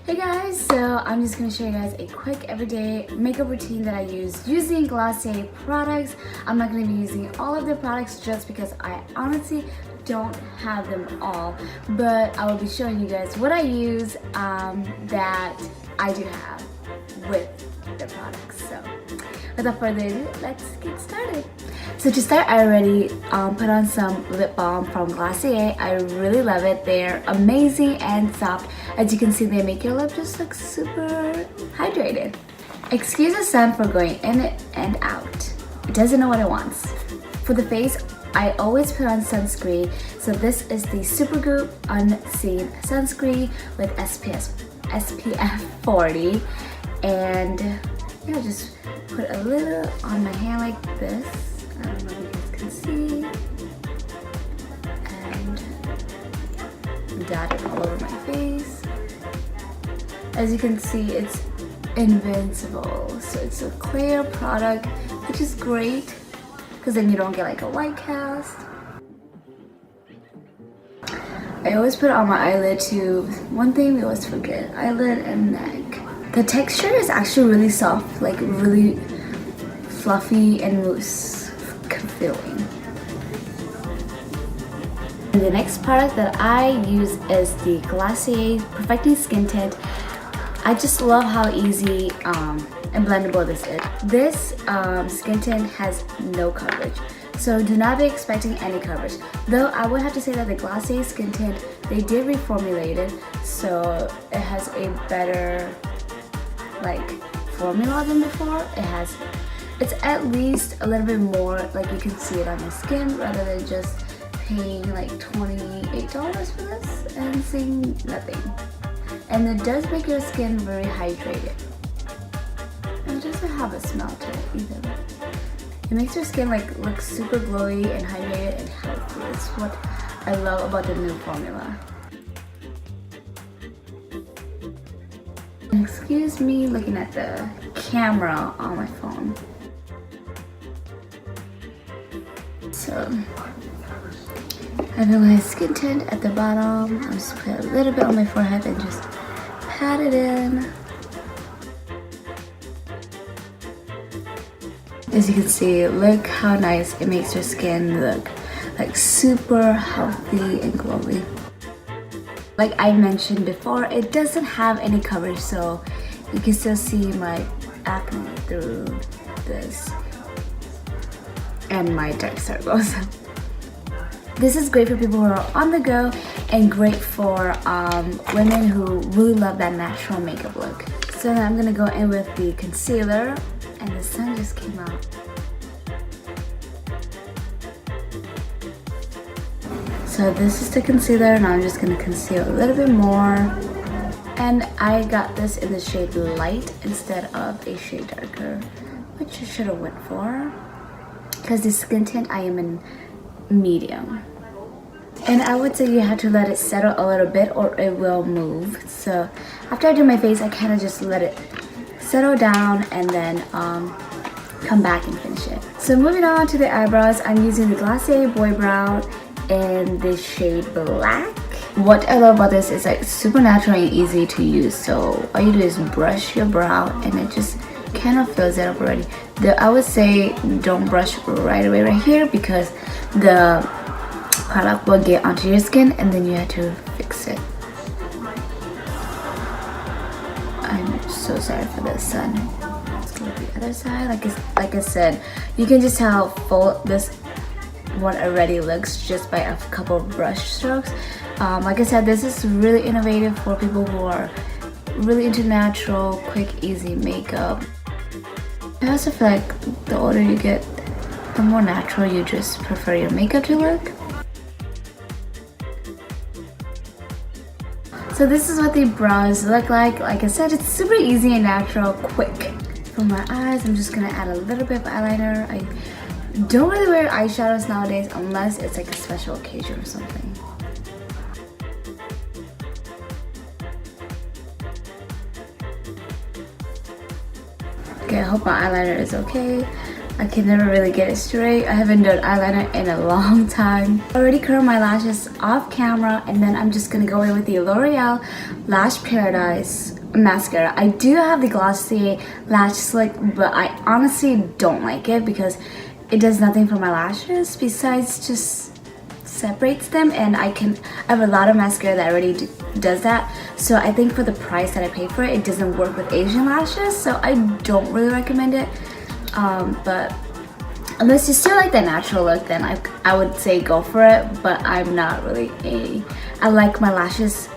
Hey guys, so I'm just going to show you guys a quick everyday makeup routine that I use using Glossier products. I'm not going to be using all of their products just because I honestly don't have them all, but I will be showing you guys what I use that I do have with the products. So without further ado, let's get started. So to start, I already put on some lip balm from Glossier. I really love it. They're amazing and soft. As you can see, they make your lip just look super hydrated. Excuse the sun for going in and out. It doesn't know what it wants. For the face, I always put on sunscreen. So this is the Supergoop Unseen Sunscreen with SPF 40. And yeah, just put a little on my hand like this. I don't know if you guys can see. And dot it all over my face. As you can see, it's invincible. So it's a clear product, which is great because then you don't get like a white cast. I always put it on my eyelid too. One thing we always forget, eyelid and neck. The texture is actually really soft, like really fluffy and loose feeling. And the next product that I use is the Glassy Perfecting Skin Tint. I just love how easy and blendable this is. This skin tint has no coverage, so do not be expecting any coverage. Though I would have to say that the Glossier skin tint, they did reformulate it, so it has a better like formula than before. It's at least a little bit more like you can see it on your skin rather than just paying like $28 for this and seeing nothing. And it does make your skin very hydrated. And it doesn't have a smell to it either. It makes your skin like look super glowy and hydrated and healthy. It's what I love about the new formula. Excuse me looking at the camera on my phone. So I have my skin tint at the bottom. I'm just put a little bit on my forehead and just pat it in. As you can see, look how nice it makes your skin look like super healthy and glowy. Like I mentioned before, it doesn't have any coverage, so you can still see my acne through this and my dark circles. This is great for people who are on the go and great for women who really love that natural makeup look. So now I'm gonna go in with the concealer, and the sun just came out. So this is the concealer, and I'm just gonna conceal a little bit more. And I got this in the shade light instead of a shade darker, which I should have went for. Because the skin tint I am in medium. And I would say you have to let it settle a little bit or it will move. So after I do my face, I kind of just let it settle down and then come back and finish it. So moving on to the eyebrows, I'm using the Glossier Boy Brow in the shade black. What I love about this is like super natural and easy to use. So all you do is brush your brow and it just kind of fills it up already. I would say don't brush right away right here because the product will get onto your skin and then you have to fix it. I'm so sorry for the sun. Let's go to the other side. Like I said, you can just tell how full this one already looks just by a couple of brush strokes. Like I said, this is really innovative for people who are really into natural, quick, easy makeup. I also feel like the older you get, the more natural you just prefer your makeup to look. So this is what the brows look like. Like I said, it's super easy and natural, quick. For my eyes, I'm just gonna add a little bit of eyeliner. I don't really wear eyeshadows nowadays unless it's like a special occasion or something. Okay, I hope my eyeliner is okay. I can never really get it straight. I haven't done eyeliner in a long time. I already curled my lashes off camera, and then I'm just gonna go in with the L'Oreal Lash Paradise mascara. I do have the Glossier Lash Slick, but I honestly don't like it because it does nothing for my lashes besides just separates them, and I have a lot of mascara that already does that. So I think for the price that I pay for it, it doesn't work with Asian lashes, so I don't really recommend it. But unless you still like the natural look, then I would say go for it. But I'm not really I like my lashes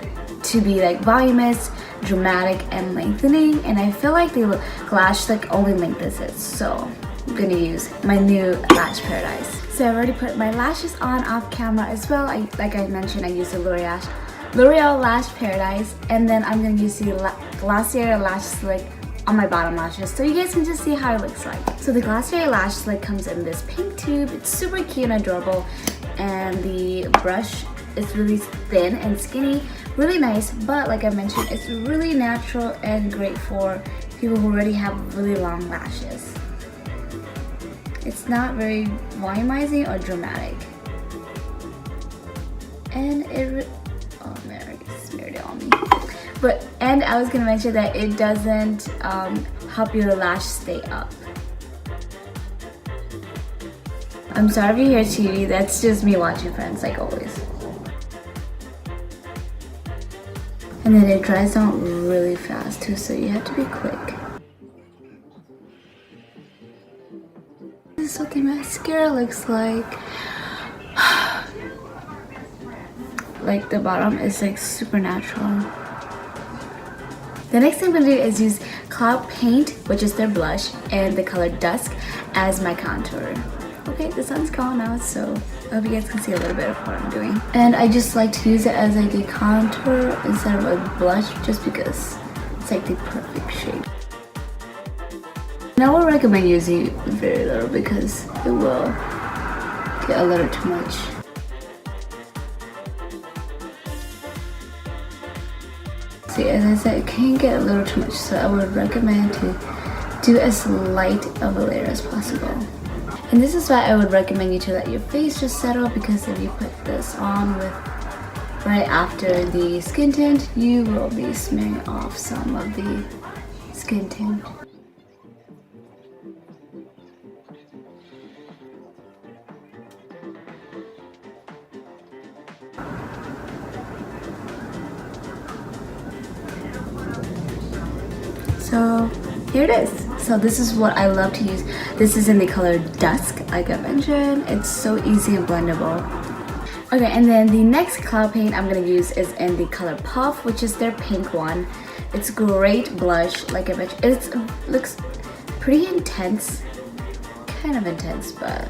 to be like voluminous, dramatic, and lengthening, and I feel like the Lash Slick only lengthens it, so I'm gonna use my new Lash Paradise. So I already put my lashes on off camera as well. Like I mentioned, I use the L'Oreal Lash Paradise, and then I'm gonna use the Glossier Lash Slick on my bottom lashes, so you guys can just see how it looks like. So the Glossier Lash Slick comes in this pink tube. It's super cute and adorable, and the brush is really thin and skinny, really nice, but like I mentioned, it's really natural and great for people who already have really long lashes. It's not very volumizing or dramatic. And oh man, I smeared it on me. And I was gonna mention that it doesn't help your lash stay up. I'm sorry if you hear TV, that's just me watching Friends like always. And then it dries out really fast too, so you have to be quick. This is what the mascara looks like. Like the bottom is like super natural. The next thing I'm gonna do is use Cloud Paint, which is their blush, and the color Dusk as my contour. Okay, the sun's gone now, so I hope you guys can see a little bit of what I'm doing. And I just like to use it as like a contour instead of a blush, just because it's like the perfect shade. And I would recommend using very little because it will get a little too much. See, as I said, it can get a little too much, so I would recommend to do as light of a layer as possible. And this is why I would recommend you to let your face just settle, because if you put this on right after the skin tint, you will be smearing off some of the skin tint. So here it is. So this is what I love to use. This is in the color Dusk, like I mentioned. It's so easy and blendable. Okay, and then the next cloud paint I'm gonna use is in the color Puff, which is their pink one. It's great blush, like I mentioned. It looks pretty intense, kind of intense, but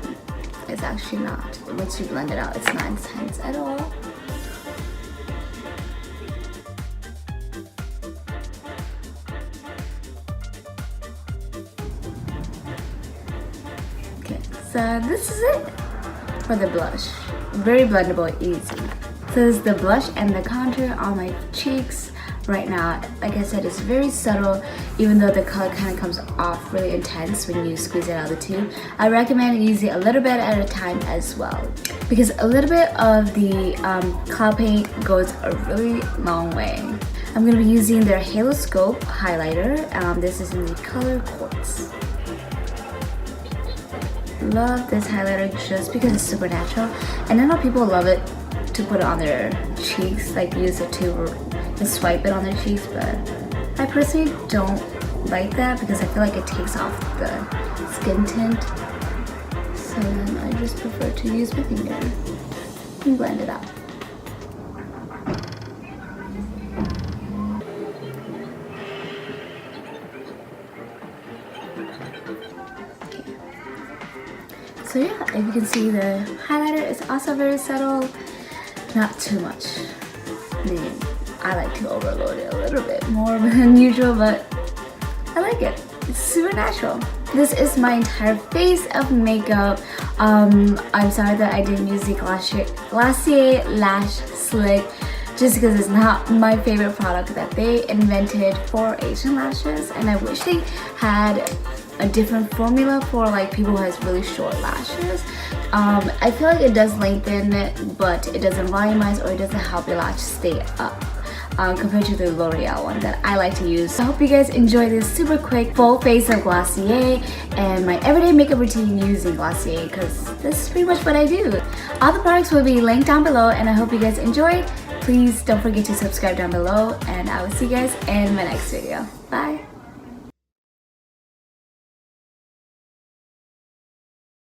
it's actually not. Once you blend it out, it's not intense at all. So this is it for the blush. Very blendable, easy. So this is the blush and the contour on my cheeks right now. Like I said, it's very subtle, even though the color kind of comes off really intense when you squeeze it out of the tube. I recommend using a little bit at a time as well, because a little bit of the cloud paint goes a really long way. I'm going to be using their Halo Scope highlighter. This is in the color Quartz. Love this highlighter just because it's super natural, and I know people love it to put it on their cheeks, like use it to swipe it on their cheeks, but I personally don't like that because I feel like it takes off the skin tint. So then I just prefer to use my finger and blend it out. So yeah, if you can see, the highlighter is also very subtle, not too much. I mean, I like to overload it a little bit more than usual, but I like it. It's super natural. This is my entire face of makeup. I'm sorry that I didn't use the Glassier Lash Slick, just because it's not my favorite product that they invented for Asian lashes, and I wish they had a different formula for like people who has really short lashes. I feel like it does lengthen, but it doesn't volumize or it doesn't help your lash stay up. Compared to the L'Oreal one that I like to use. I hope you guys enjoy this super quick full face of Glossier and my everyday makeup routine using Glossier, because this is pretty much what I do. All the products will be linked down below, and I hope you guys enjoyed. Please don't forget to subscribe down below, and I will see you guys in my next video. Bye!